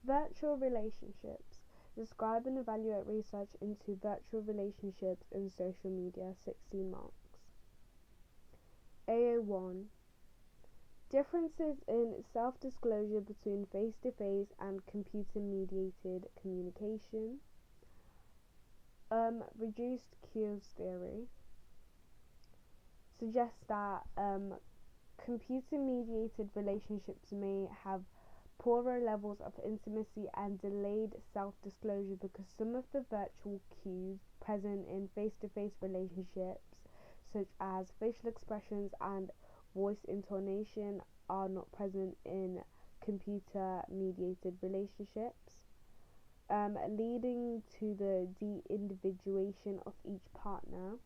Virtual relationships. Describe and evaluate research into virtual relationships in social media, 16 marks. AA1. Differences in self-disclosure between face-to-face and computer-mediated communication. Reduced cues theory suggests that computer-mediated relationships may have poorer levels of intimacy and delayed self-disclosure because some of the virtual cues present in face-to-face relationships, such as facial expressions and voice intonation, are not present in computer-mediated relationships, leading to the de-individuation of each partner.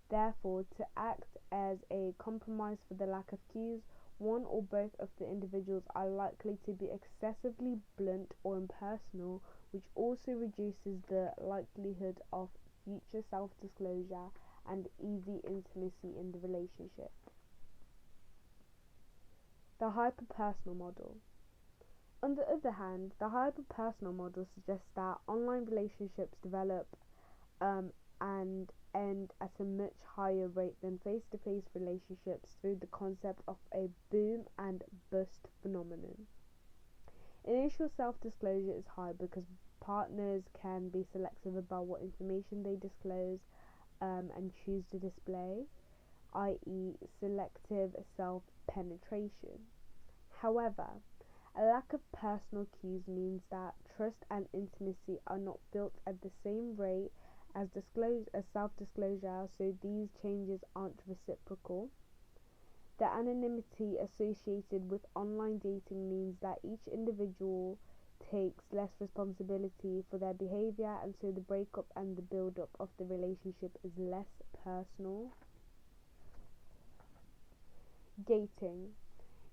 Therefore, to act as a compromise for the lack of cues, one or both of the individuals are likely to be excessively blunt or impersonal, which also reduces the likelihood of future self-disclosure and easy intimacy in the relationship. The hyperpersonal model. On the other hand, the hyperpersonal model suggests that online relationships develop and end at a much higher rate than face-to-face relationships through the concept of a boom and bust phenomenon. Initial self-disclosure is high because partners can be selective about what information they disclose and choose to display, i.e., selective self-penetration. However, a lack of personal cues means that trust and intimacy are not built at the same rate as self-disclosure, so these changes aren't reciprocal. The anonymity associated with online dating means that each individual takes less responsibility for their behavior, and so the breakup and the build-up of the relationship is less personal. Gating.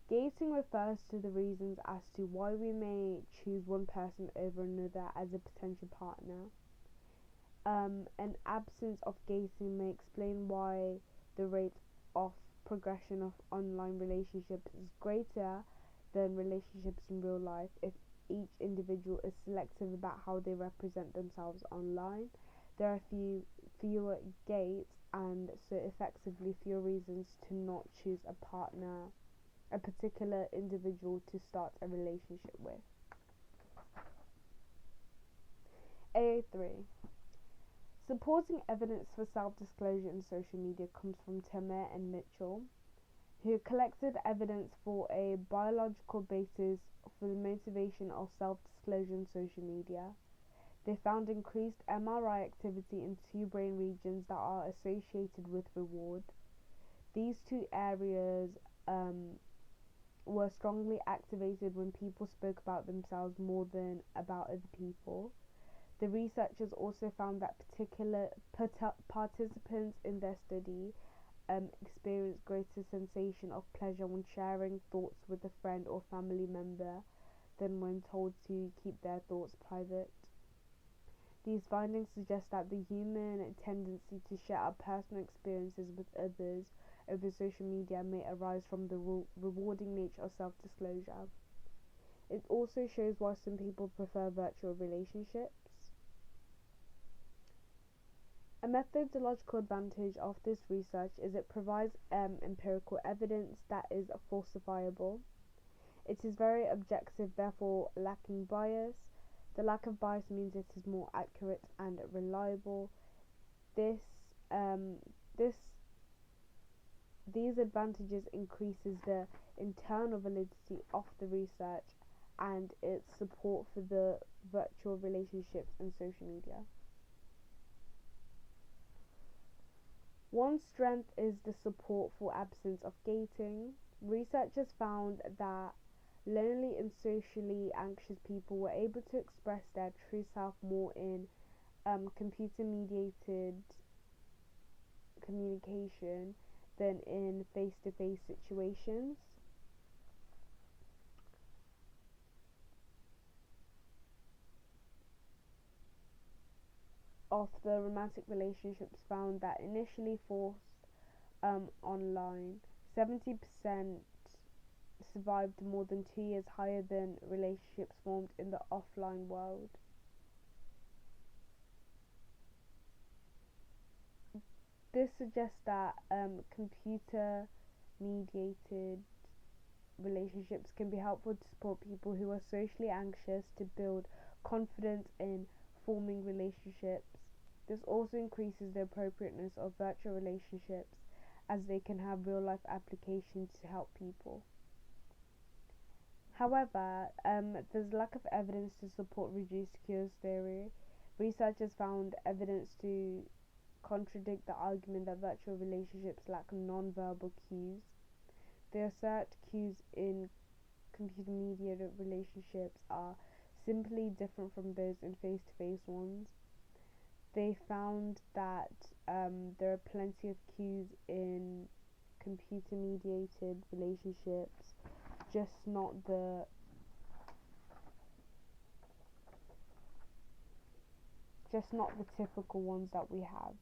Gating refers to the reasons as to why we may choose one person over another as a potential partner. An absence of gating may explain why the rate of progression of online relationships is greater than relationships in real life if each individual is selective about how they represent themselves online. There are fewer gates and so effectively fewer reasons to not choose a particular individual to start a relationship with. AA3. Supporting evidence for self-disclosure in social media comes from Temer and Mitchell, who collected evidence for a biological basis for the motivation of self-disclosure in social media. They found increased MRI activity in two brain regions that are associated with reward. These two areas were strongly activated when people spoke about themselves more than about other people. The researchers also found that particular participants in their study experienced greater sensation of pleasure when sharing thoughts with a friend or family member than when told to keep their thoughts private. These findings suggest that the human tendency to share our personal experiences with others over social media may arise from the rewarding nature of self-disclosure. It also shows why some people prefer virtual relationships. A methodological advantage of this research is it provides empirical evidence that is falsifiable. It is very objective, therefore lacking bias. The lack of bias means it is more accurate and reliable. This These advantages increases the internal validity of the research and its support for the virtual relationships and social media. One strength is the support for absence of gating. Researchers found that lonely and socially anxious people were able to express their true self more in computer-mediated communication than in face-to-face situations. Of the romantic relationships found that initially forced online, 70% survived more than 2 years higher than relationships formed in the offline world. This suggests that computer mediated relationships can be helpful to support people who are socially anxious to build confidence in forming relationships. This also increases the appropriateness of virtual relationships as they can have real life applications to help people. However, there's lack of evidence to support reduced cures theory. Researchers found evidence to contradict the argument that virtual relationships lack non-verbal cues. They assert cues in computer mediated relationships are simply different from those in face to face ones. They found that there are plenty of cues in computer mediated relationships, just not the typical ones that we have.